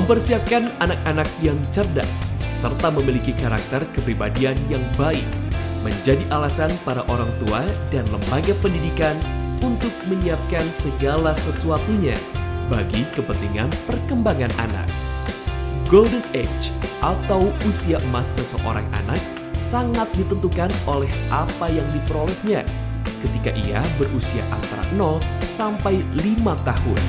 Mempersiapkan anak-anak yang cerdas serta memiliki karakter kepribadian yang baik menjadi alasan para orang tua dan lembaga pendidikan untuk menyiapkan segala sesuatunya bagi kepentingan perkembangan anak. Golden Age atau usia emas seseorang anak sangat ditentukan oleh apa yang diperolehnya ketika ia berusia antara 0 sampai 5 tahun.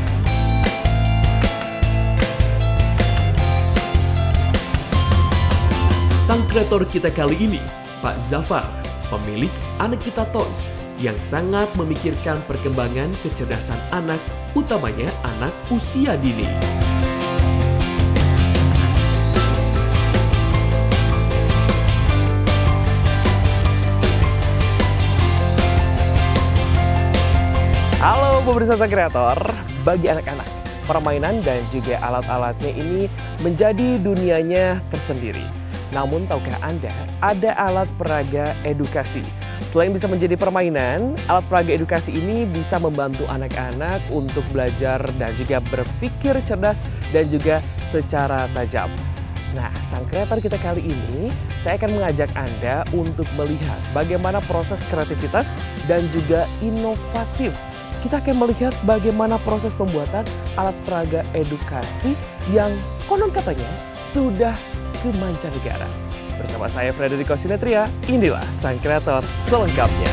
Sang kreator kita kali ini, Pak Zafar, pemilik Anak Kita Toys, yang sangat memikirkan perkembangan kecerdasan anak, utamanya anak usia dini. Halo pemirsa sang kreator, bagi anak-anak, permainan dan juga alat-alatnya ini menjadi dunianya tersendiri. Namun tahukah Anda, ada alat peraga edukasi. Selain bisa menjadi permainan, alat peraga edukasi ini bisa membantu anak-anak untuk belajar dan juga berpikir cerdas dan juga secara tajam. Nah, sang kreator kita kali ini, saya akan mengajak Anda untuk melihat bagaimana proses kreativitas dan juga inovatif. Kita akan melihat bagaimana proses pembuatan alat peraga edukasi yang konon katanya sudah ke mancanegara. Bersama saya Frederico Sinetria, inilah sang kreator selengkapnya.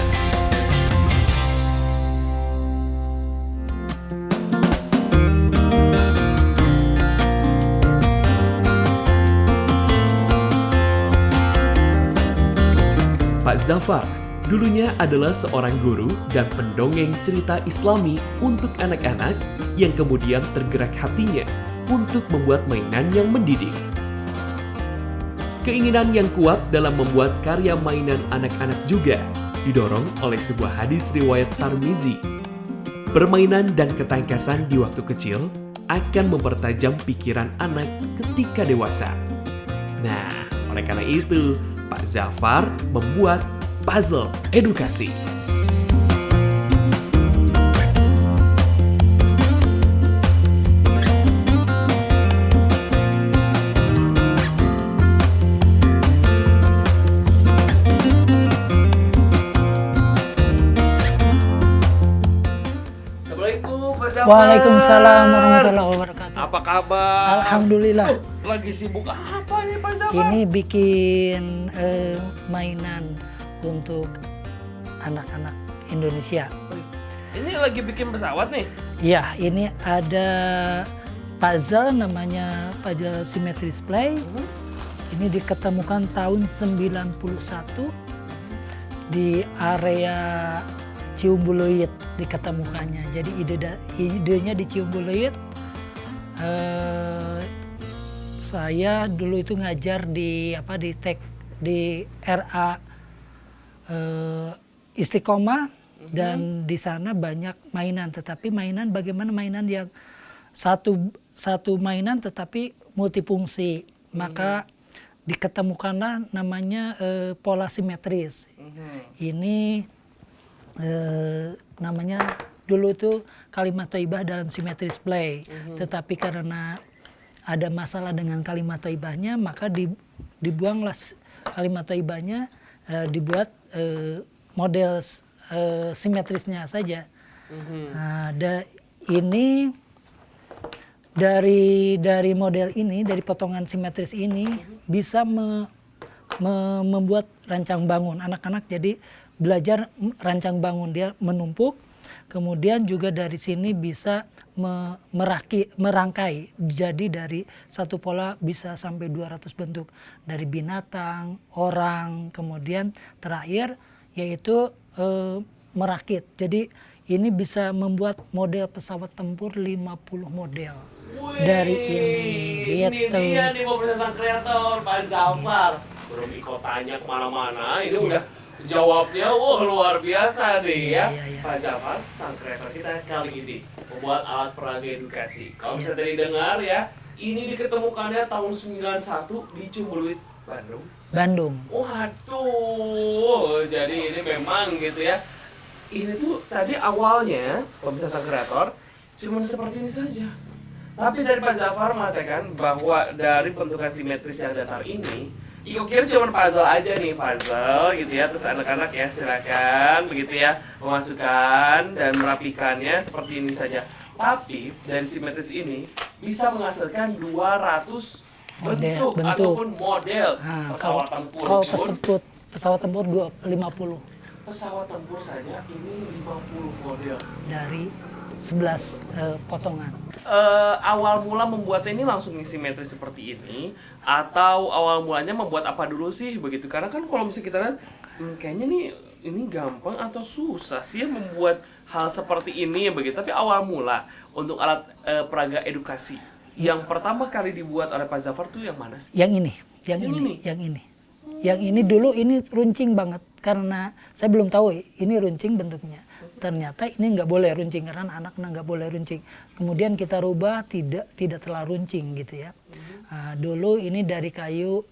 Pak Zafar dulunya adalah seorang guru dan pendongeng cerita Islami untuk anak-anak yang kemudian tergerak hatinya untuk membuat mainan yang mendidik. Keinginan yang kuat dalam membuat karya mainan anak-anak juga didorong oleh sebuah hadis riwayat Tirmizi. Permainan dan ketangkasan di waktu kecil akan mempertajam pikiran anak ketika dewasa. Nah, oleh karena itu, Pak Zafar membuat puzzle edukasi. Waalaikumsalam warahmatullahi wabarakatuh. Apa kabar? Alhamdulillah. Lagi sibuk apa nih Pak Zafar? Ini bikin mainan untuk anak-anak Indonesia. Ini lagi bikin pesawat nih? Ya, ini ada puzzle namanya puzzle symmetry display. Ini diketemukan tahun 91 di area Ciumbuleuit diketemukannya. Jadi idenya di Ciumbuleuit. Saya dulu itu ngajar di RA Istiqomah dan di sana banyak mainan. Tetapi bagaimana mainan yang satu mainan tetapi multifungsi. Maka diketemukanlah namanya pola simetris. Ini namanya dulu itu kalimat thayyibah dalam symmetry display. Tetapi karena ada masalah dengan kalimat thayyibahnya, maka dibuanglah kalimat thayyibahnya, dibuat model simetrisnya saja. Nah, ini dari model ini, dari potongan simetris ini bisa membuat rancang bangun anak-anak. Jadi belajar rancang bangun, dia menumpuk, kemudian juga dari sini bisa merangkai. Jadi dari satu pola bisa sampai 200 bentuk, dari binatang, orang, kemudian terakhir yaitu merakit. Jadi ini bisa membuat model pesawat tempur 50 model. Wih, dari ini gitu. Ini dia nih pemirsa sang kreator Pak Zafar. Belum ikut tanya kemana-mana, ini udah jawabnya luar biasa nih ya. Pak Zafar, sang kreator kita kali ini membuat alat peraga edukasi. Kalau bisa tadi dengar ya, ini diketemukannya tahun 91 di Ciumbuleuit, Bandung. Waduh, jadi ini memang gitu ya. Ini tuh tadi awalnya, kalau bisa sang kreator, cuma seperti ini saja. Tapi dari Pak Zafar mengatakan bahwa dari bentukan simetris yang datar ini, Iko kira cuma puzzle aja nih, puzzle gitu ya. Terus anak-anak ya silakan begitu ya memasukkan dan merapikannya seperti ini saja. Tapi dari simetris ini bisa menghasilkan 200 bentuk ataupun model pesawat tempur. Kalau pesawat tempur 50. Pesawat tempur saja ini 50 model. Dari 11 potongan. Awal mula membuatnya ini langsung simetris seperti ini, atau awal mulanya membuat apa dulu sih begitu? Karena kan kalau misalnya kita lihat kayaknya nih ini gampang atau susah sih ya membuat hal seperti ini begitu. Tapi awal mula untuk alat peraga edukasi yang pertama kali dibuat oleh Pak Zafar tuh yang mana sih? Yang ini. Yang ini dulu ini runcing banget karena saya belum tahu ini runcing bentuknya. Ternyata ini nggak boleh runcing karena anak-anak nggak boleh runcing. Kemudian kita rubah tidak terlalu runcing gitu ya. Dulu ini dari kayu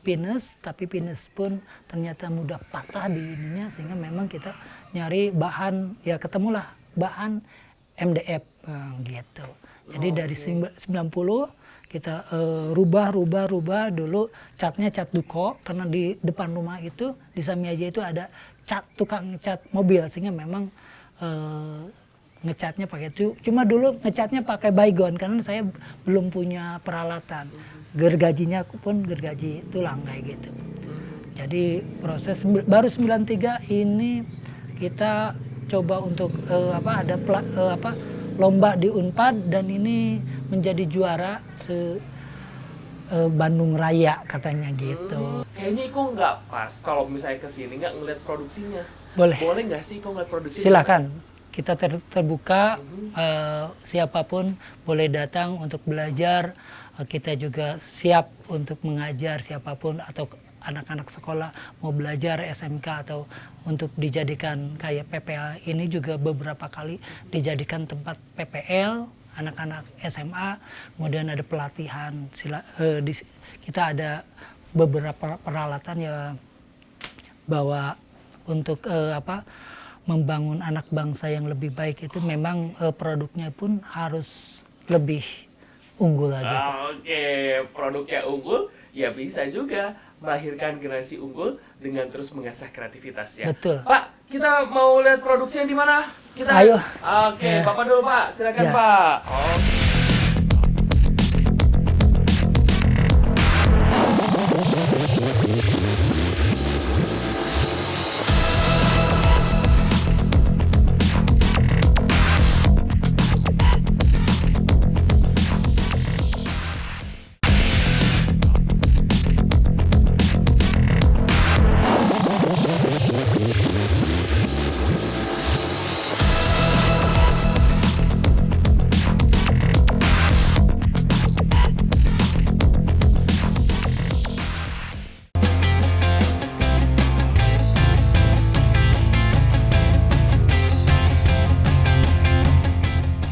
pinus, tapi pinus pun ternyata mudah patah di ininya sehingga memang kita nyari bahan, ya ketemulah bahan MDF gitu. Jadi dari 90 kita rubah dulu catnya cat duko karena di depan rumah itu di Samiaja itu ada tukang cat mobil sehingga memang ngecatnya pakai itu. Cuma dulu ngecatnya pakai baygon karena saya belum punya peralatan. Gergajinya pun gergaji tulang kayak gitu. Jadi proses baru 93 ini kita coba untuk ada lomba di Unpad dan ini menjadi juara Bandung Raya katanya gitu. Kayaknya Iko nggak pas kalau misalnya kesini nggak ngeliat produksinya. Boleh Nggak sih Iko ngeliat produksinya? Silakan. Kita terbuka, siapapun boleh datang untuk belajar. Kita juga siap untuk mengajar siapapun atau anak-anak sekolah mau belajar SMK atau untuk dijadikan kayak PPL ini juga beberapa kali dijadikan tempat PPL anak-anak SMA. Kemudian ada pelatihan, kita ada beberapa peralatan ya bahwa untuk membangun anak bangsa yang lebih baik itu memang produknya pun harus lebih unggul lagi. Oke, produknya unggul ya bisa juga melahirkan generasi unggul dengan terus mengasah kreativitas ya. Betul. Pak, kita mau lihat produksinya di mana? Ayo. Oke, Bapak dulu Pak, silakan Pak.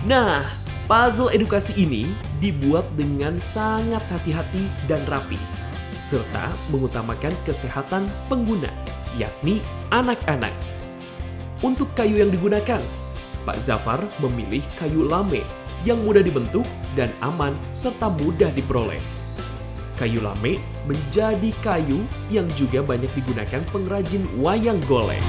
Nah, puzzle edukasi ini dibuat dengan sangat hati-hati dan rapi, serta mengutamakan kesehatan pengguna, yakni anak-anak. Untuk kayu yang digunakan, Pak Zafar memilih kayu lame yang mudah dibentuk dan aman serta mudah diperoleh. Kayu lame menjadi kayu yang juga banyak digunakan pengrajin wayang golek.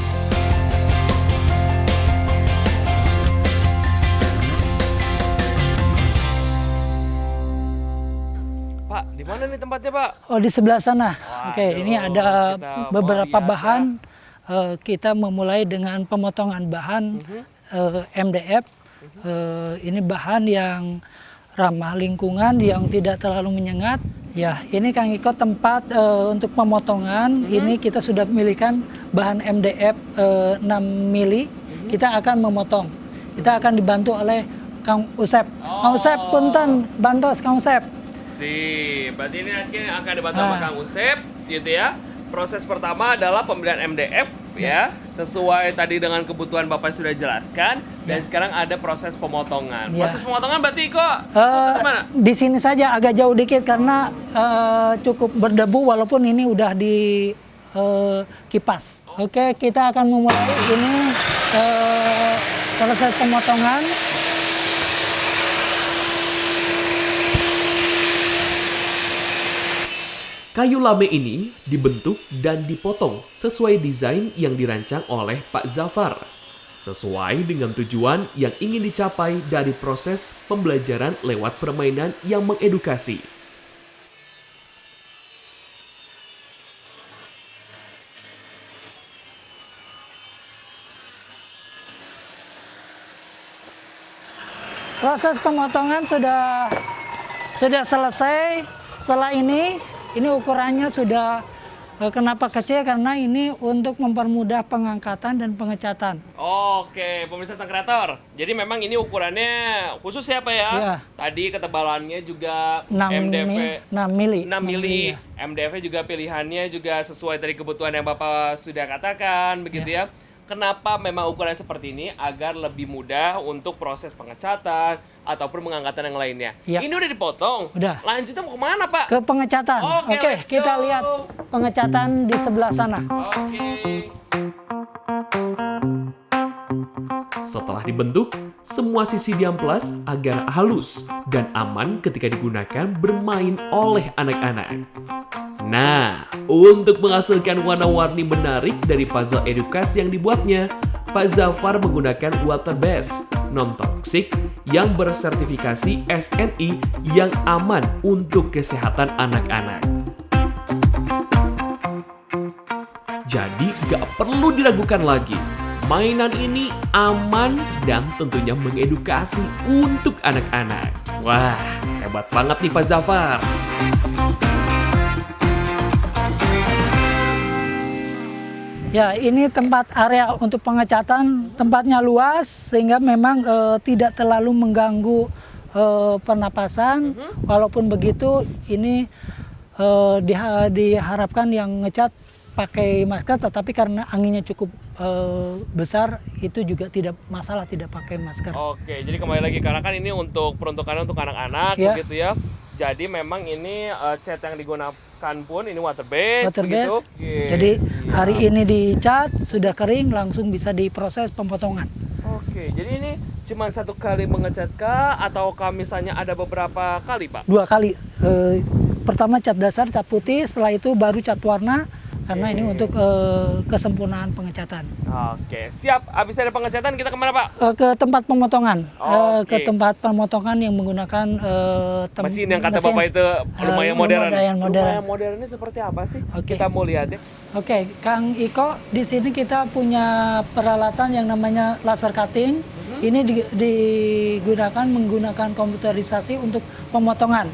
Pak, di mana nih tempatnya Pak? Oh, di sebelah sana. Oke, Waduh, ini ada kita beberapa mau lihat bahan. Kita memulai dengan pemotongan bahan MDF. Ini bahan yang ramah lingkungan, yang tidak terlalu menyengat. Ya, ini Kang Iko tempat untuk pemotongan. Ini kita sudah memilihkan bahan MDF 6 mili. Kita akan memotong. Kita akan dibantu oleh Kang Usep. Kang Usep, punten, bantos Kang Usep. Sip, berarti ini akan dibantu sama Kang Usep, gitu ya. Proses pertama adalah pembelian MDF ya, sesuai tadi dengan kebutuhan Bapak sudah jelaskan. Dan sekarang ada proses pemotongan. Proses pemotongan berarti kok mana? Di sini saja agak jauh dikit karena cukup berdebu walaupun ini udah di kipas. Oke, kita akan memulai ini proses pemotongan. Kayu lame ini dibentuk dan dipotong sesuai desain yang dirancang oleh Pak Zafar. Sesuai dengan tujuan yang ingin dicapai dari proses pembelajaran lewat permainan yang mengedukasi. Proses pemotongan sudah selesai. Setelah ini ukurannya sudah kenapa kecil karena ini untuk mempermudah pengangkatan dan pengecatan. Oke, pemirsa sang kreator. Jadi memang ini ukurannya khusus ya Pak ya? Iya. Tadi ketebalannya juga 6 MDV mili. 6 mili. MDV juga pilihannya juga sesuai dari kebutuhan yang Bapak sudah katakan begitu ya. Kenapa memang ukuran seperti ini? Agar lebih mudah untuk proses pengecatan ataupun pengangkatan yang lainnya. Ya. Ini udah dipotong. Udah. Lanjutnya mau kemana Pak? Ke pengecatan. Oke, let's kita go. lihat pengecatan di sebelah sana. Oke. Setelah dibentuk, semua sisi diamplas agar halus dan aman ketika digunakan bermain oleh anak-anak. Nah, untuk menghasilkan warna-warni menarik dari puzzle edukasi yang dibuatnya, Pak Zafar menggunakan water base non-toxic yang bersertifikasi SNI yang aman untuk kesehatan anak-anak. Jadi gak perlu diragukan lagi, mainan ini aman dan tentunya mengedukasi untuk anak-anak. Wah, hebat banget nih Pak Zafar. Ya, ini tempat area untuk pengecatan, tempatnya luas sehingga memang tidak terlalu mengganggu pernapasan. Walaupun begitu, ini diharapkan yang ngecat pakai masker, tetapi karena anginnya cukup besar, itu juga tidak masalah tidak pakai masker. Oke, jadi kembali lagi karena kan ini untuk peruntukannya untuk anak-anak Ya. begitu ya. Jadi memang ini cat yang digunakan pun ini water base Water begitu. base. Oke. Jadi Iya. hari ini dicat, sudah kering, langsung bisa diproses pemotongan. Oke, jadi ini cuma satu kali mengecat kah ataukah misalnya ada beberapa kali, Pak? 2 kali. Pertama cat dasar, cat putih, setelah itu baru cat warna, karena ini untuk kesempurnaan pengecatan. Oke, siap. Habis ada pengecatan kita kemana, Pak? Ke tempat pemotongan, Oke. ke tempat pemotongan yang menggunakan Mesin yang kata Bapak itu lumayan modern. lumayan modern. Lumayan modernnya seperti apa sih? Oke. Kita mau lihat ya. Oke, Kang Iko, di sini kita punya peralatan yang namanya laser cutting. Ini digunakan menggunakan komputerisasi untuk pemotongan.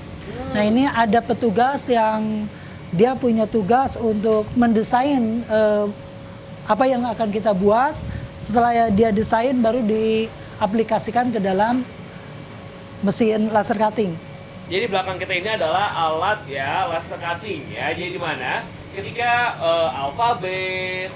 Nah, ini ada petugas yang dia punya tugas untuk mendesain apa yang akan kita buat. Setelah dia desain, baru diaplikasikan ke dalam mesin laser cutting. Jadi belakang kita ini adalah alat ya laser cutting ya. Jadi di mana ketika alfabet,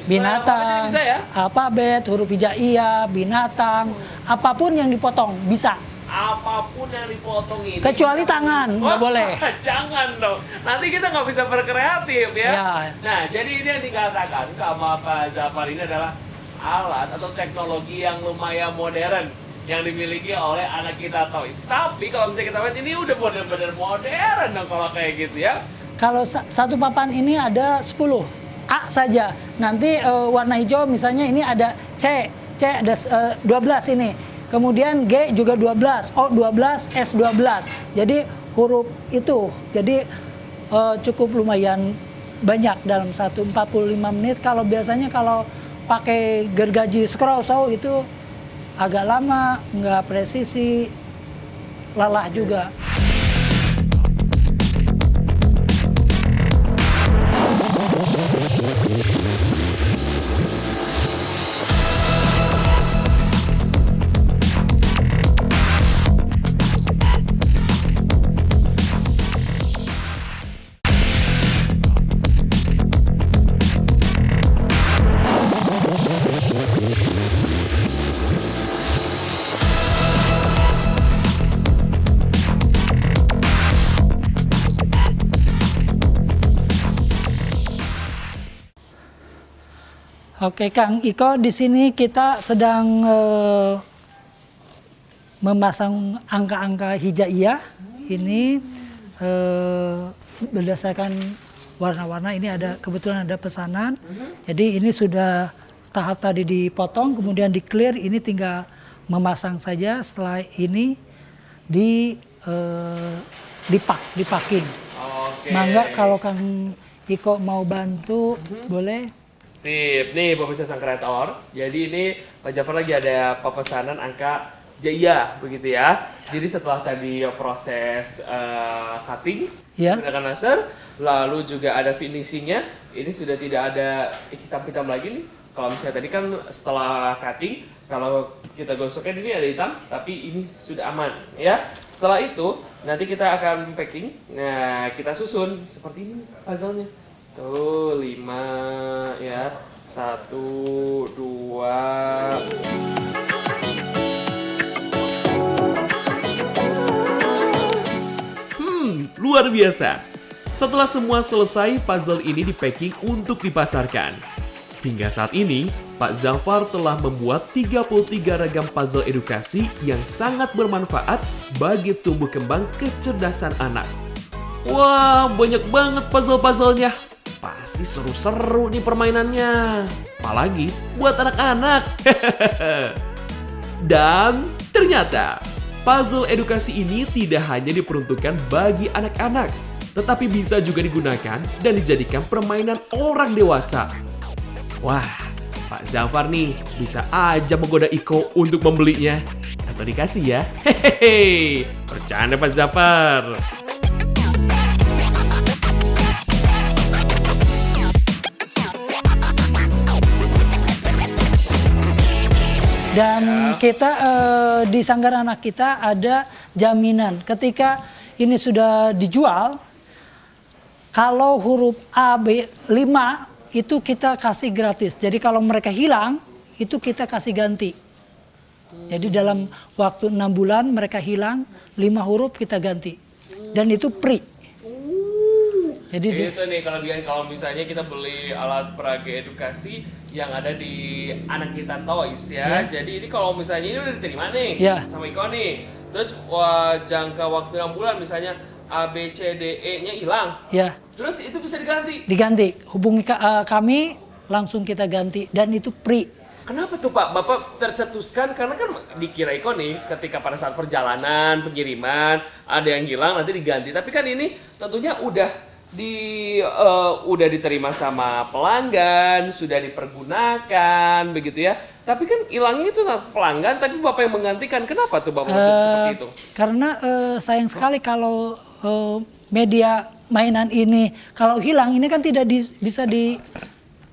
Binatang, bisa ya? alfabet, huruf hijaiyah, binatang, apapun yang dipotong bisa. Apapun yang dipotong ini. Kecuali tangan, nggak boleh. Jangan dong. Nanti kita nggak bisa berkreatif ya. Ya. Nah, jadi ini yang dikatakan sama Pak Zafar ini adalah alat atau teknologi yang lumayan modern yang dimiliki oleh anak kita Toys. Tapi kalau misalnya kita lihat ini udah benar-benar modern dong kalau kayak gitu ya. Kalau satu papan ini ada 10 A saja. Nanti warna hijau misalnya ini ada C ada 12 ini. Kemudian G juga 12, O 12, S 12. Jadi huruf itu. Jadi cukup lumayan banyak dalam 45 menit. Kalau biasanya kalau pakai gergaji scroll saw itu agak lama, nggak presisi, lelah juga. Oke, Kang Iko, di sini kita sedang memasang angka-angka hijaiyah. Ini berdasarkan warna-warna. Ini ada kebetulan ada pesanan. Jadi ini sudah tahap tadi dipotong, kemudian di clear. Ini tinggal memasang saja. Setelah ini dipacking. Oke. Mangga kalau Kang Iko mau bantu, boleh. Sip, nih pemirsa sang kreator. Jadi ini Pak Jafar lagi ada pemesanan angka Jaya, begitu ya. Jadi setelah tadi proses cutting Ya. menggunakan laser, lalu juga ada finishingnya. Ini sudah tidak ada hitam-hitam lagi nih. Kalau misalnya tadi kan setelah cutting, kalau kita gosoknya ini ada hitam, tapi ini sudah aman ya. Setelah itu nanti kita akan packing. Nah, kita susun seperti ini puzzle-nya. Tuh 5 ya. 1, 2. Luar biasa. Setelah semua selesai, puzzle ini di-packing untuk dipasarkan. Hingga saat ini, Pak Zafar telah membuat 33 ragam puzzle edukasi yang sangat bermanfaat bagi tumbuh kembang kecerdasan anak. Wah, banyak banget puzzle-puzzlenya. Pasti seru-seru nih permainannya. Apalagi buat anak-anak. Dan ternyata puzzle edukasi ini tidak hanya diperuntukkan bagi anak-anak, tetapi bisa juga digunakan dan dijadikan permainan orang dewasa. Wah, Pak Zafar nih bisa aja menggoda Iko untuk membelinya. Atau dikasih ya. Hehehe, bercanda Pak Zafar. Dan kita di Sanggar Anak kita ada jaminan ketika ini sudah dijual, kalau huruf A, B, 5 itu kita kasih gratis. Jadi kalau mereka hilang, itu kita kasih ganti. Jadi dalam waktu 6 bulan mereka hilang, 5 huruf kita ganti. Dan itu free. Jadi itu nih kalau misalnya kita beli alat peraga edukasi yang ada di Anak Kita Toys ya. Jadi ini kalau misalnya ini udah diterima nih sama Iko nih. Terus jangka waktu 6 bulan misalnya A, B, C, D, E-nya hilang. Ya. Terus itu bisa diganti? Diganti. Hubungi kami, langsung kita ganti. Dan itu free. Kenapa tuh Pak? Bapak tercetuskan karena kan dikira Iko nih ketika pada saat perjalanan, pengiriman, ada yang hilang nanti diganti. Tapi kan ini tentunya udah diterima sama pelanggan, sudah dipergunakan begitu ya. Tapi kan hilangnya itu sama pelanggan, tapi Bapak yang menggantikan. Kenapa tuh Bapak maksud seperti itu? Karena sayang sekali kalau media mainan ini kalau hilang ini kan tidak bisa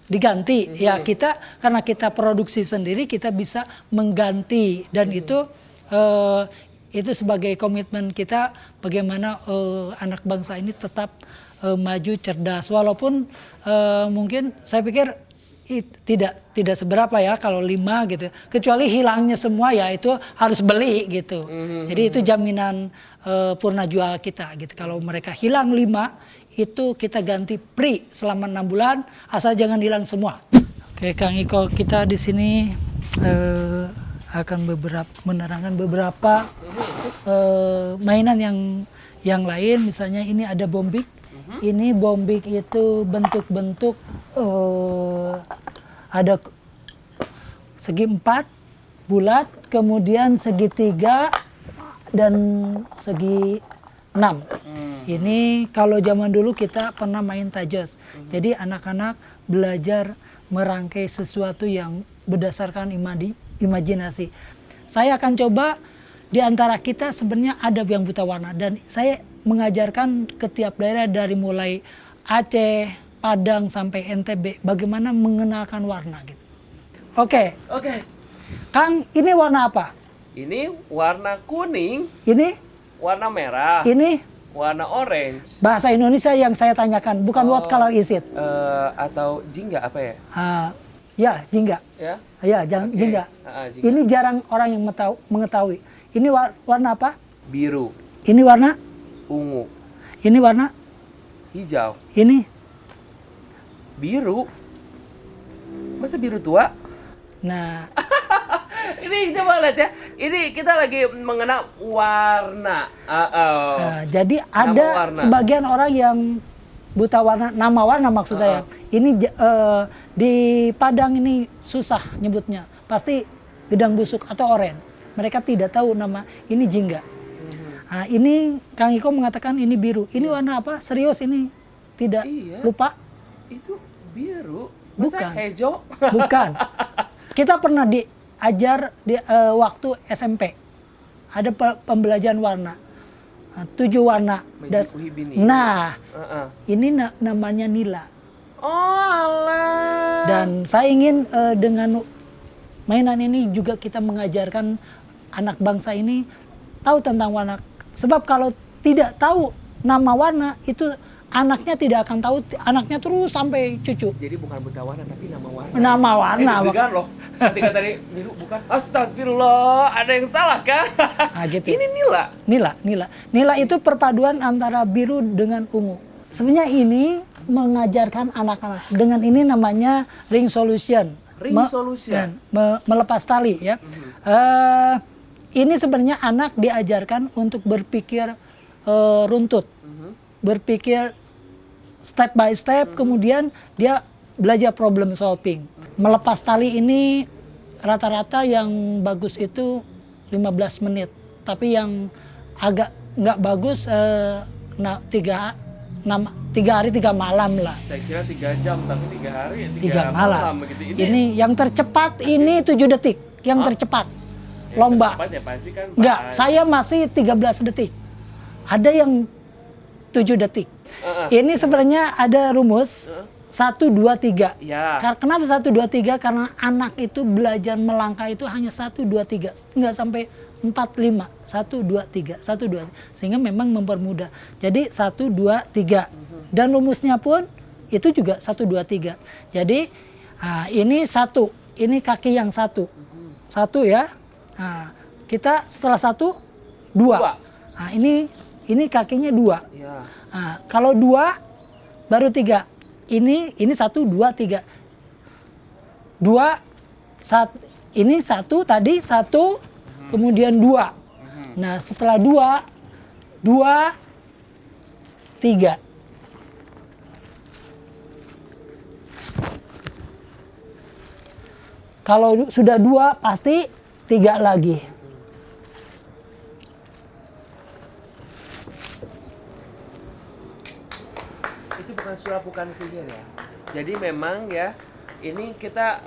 diganti. Ya kita karena kita produksi sendiri kita bisa mengganti dan itu sebagai komitmen kita bagaimana anak bangsa ini tetap maju cerdas walaupun mungkin saya pikir tidak seberapa ya kalau 5 gitu, kecuali hilangnya semua ya itu harus beli gitu. Jadi itu jaminan purna jual kita gitu. Kalau mereka hilang 5 itu kita ganti free selama 6 bulan asal jangan hilang semua. Oke Kang Iko, kita di sini akan menerangkan beberapa mainan yang lain. Misalnya ini ada bombik. Ini bombik itu bentuk-bentuk ada segi 4 bulat, kemudian segitiga dan segi 6. Ini kalau zaman dulu kita pernah main tajos. Jadi anak-anak belajar merangkai sesuatu yang berdasarkan imajinasi. Saya akan coba di antara kita sebenarnya ada yang buta warna dan saya mengajarkan ke tiap daerah dari mulai Aceh, Padang sampai NTB bagaimana mengenalkan warna gitu. Oke. Kang, ini warna apa? Ini warna kuning. Ini warna merah. Ini warna orange. Bahasa Indonesia yang saya tanyakan, bukan what color is it? Atau jingga apa ya? Ya, jingga. Ya? Ya, jingga. Jingga. Ini jarang orang yang mengetahui. Ini warna apa? Biru. Ini warna? Ungu. Ini warna? Hijau. Ini? Biru. Masa biru tua? Nah. Ini coba lihat ya. Ini kita lagi mengenal warna. Nah, jadi Nama ada warna. sebagian orang yang buta warna, nama warna maksud saya. Ini di Padang ini susah nyebutnya. Pasti gedang busuk atau oren. Mereka tidak tahu nama ini jingga. Nah, ini Kang Iko mengatakan ini biru. Ini warna apa? Serius ini? Tidak Iya. lupa? Itu biru. Masa Bukan. hijau? Bukan. Kita pernah diajar di waktu SMP. Ada pembelajaran warna. 7 warna. Magic Uhibini. Nah, Heeh. ini namanya nila. Oh, alah. Dan saya ingin dengan mainan ini juga kita mengajarkan anak bangsa ini tahu tentang warna. Sebab kalau tidak tahu nama warna itu anaknya tidak akan tahu, anaknya terus sampai cucu. Jadi bukan buta warna tapi nama warna. Nama warna. Deg-degan loh. Ketika tadi biru bukan. Astagfirullah, ada yang salah kan? Nah, gitu. Ini nila. Nila itu perpaduan antara biru dengan ungu. Sebenarnya ini mengajarkan anak-anak. Dengan ini namanya ring solution. Ring solution. Melepas tali ya. Ini sebenarnya anak diajarkan untuk berpikir runtut. Berpikir step by step, kemudian dia belajar problem solving. Melepas tali ini rata-rata yang bagus itu 15 menit. Tapi yang agak nggak bagus 3 hari 3 malam lah. Saya kira 3 jam tapi 3 hari ya 3 malam. begitu. Ini yang tercepat ini 7 detik. Yang tercepat. Lomba. Cepat ya pasti kan. Enggak, saya masih 13 detik. Ada yang 7 detik. Ini sebenarnya ada rumus 1, 2, 3. Ya. Kenapa 1, 2, 3? Karena anak itu belajar melangkah itu hanya 1, 2, 3. Enggak sampai 4, 5. 1, 2, 3. 1, 2. Sehingga memang mempermudah. Jadi 1, 2, 3. Dan rumusnya pun itu juga 1, 2, 3. Jadi ini 1. Ini kaki yang 1. 1 ya. Nah, kita setelah 1, 2. Nah, ini kakinya 2. Ya. Nah, kalau 2 baru 3. Ini 1, 2, 3. 2 ini 1 tadi 1 kemudian 2. Nah, setelah 2 3. Kalau sudah 2 pasti 3 lagi. Itu bukan sulap, bukan sihir ya. Jadi memang ya ini kita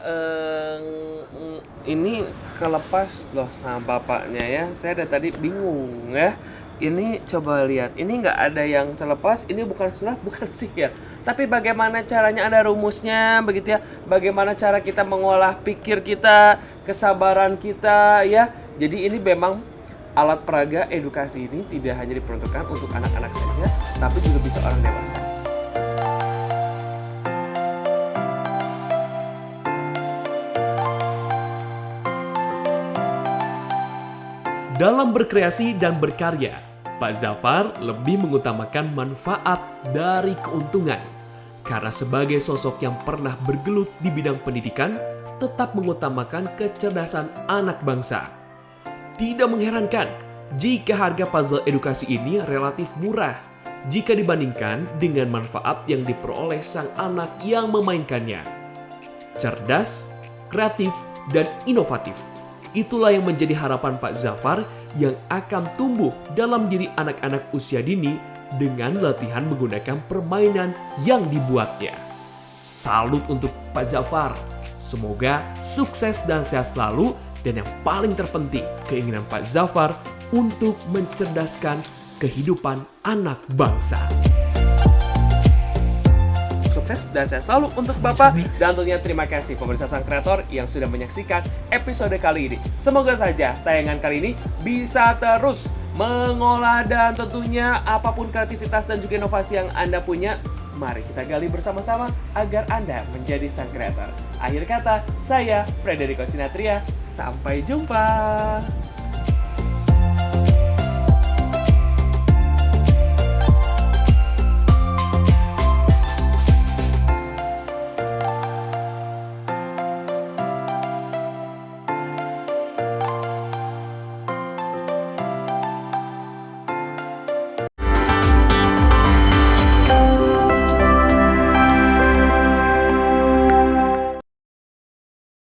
ini kelepas loh sama bapaknya ya. Saya dari tadi bingung ya. Ini coba lihat, ini nggak ada yang terlepas. Ini bukan sulap, bukan sihir. Tapi bagaimana caranya, ada rumusnya begitu ya. Bagaimana cara kita mengolah pikir kita, kesabaran kita ya. Jadi ini memang alat peraga edukasi ini tidak hanya diperuntukkan untuk anak-anak saja, tapi juga bisa orang dewasa. Dalam berkreasi dan berkarya, Pak Zafar lebih mengutamakan manfaat dari keuntungan. Karena sebagai sosok yang pernah bergelut di bidang pendidikan, tetap mengutamakan kecerdasan anak bangsa. Tidak mengherankan jika harga puzzle edukasi ini relatif murah jika dibandingkan dengan manfaat yang diperoleh sang anak yang memainkannya. Cerdas, kreatif, dan inovatif. Itulah yang menjadi harapan Pak Zafar yang akan tumbuh dalam diri anak-anak usia dini dengan latihan menggunakan permainan yang dibuatnya. Salut untuk Pak Zafar. Semoga sukses dan sehat selalu, dan yang paling terpenting keinginan Pak Zafar untuk mencerdaskan kehidupan anak bangsa. Sukses dan sehat selalu untuk Bapak. Dan tentunya terima kasih pemirsa Sang Kreator yang sudah menyaksikan episode kali ini. Semoga saja tayangan kali ini bisa terus mengolah dan tentunya apapun kreativitas dan juga inovasi yang Anda punya, mari kita gali bersama-sama agar Anda menjadi Sang Kreator. Akhir kata, saya Frederico Sinatria. Sampai jumpa.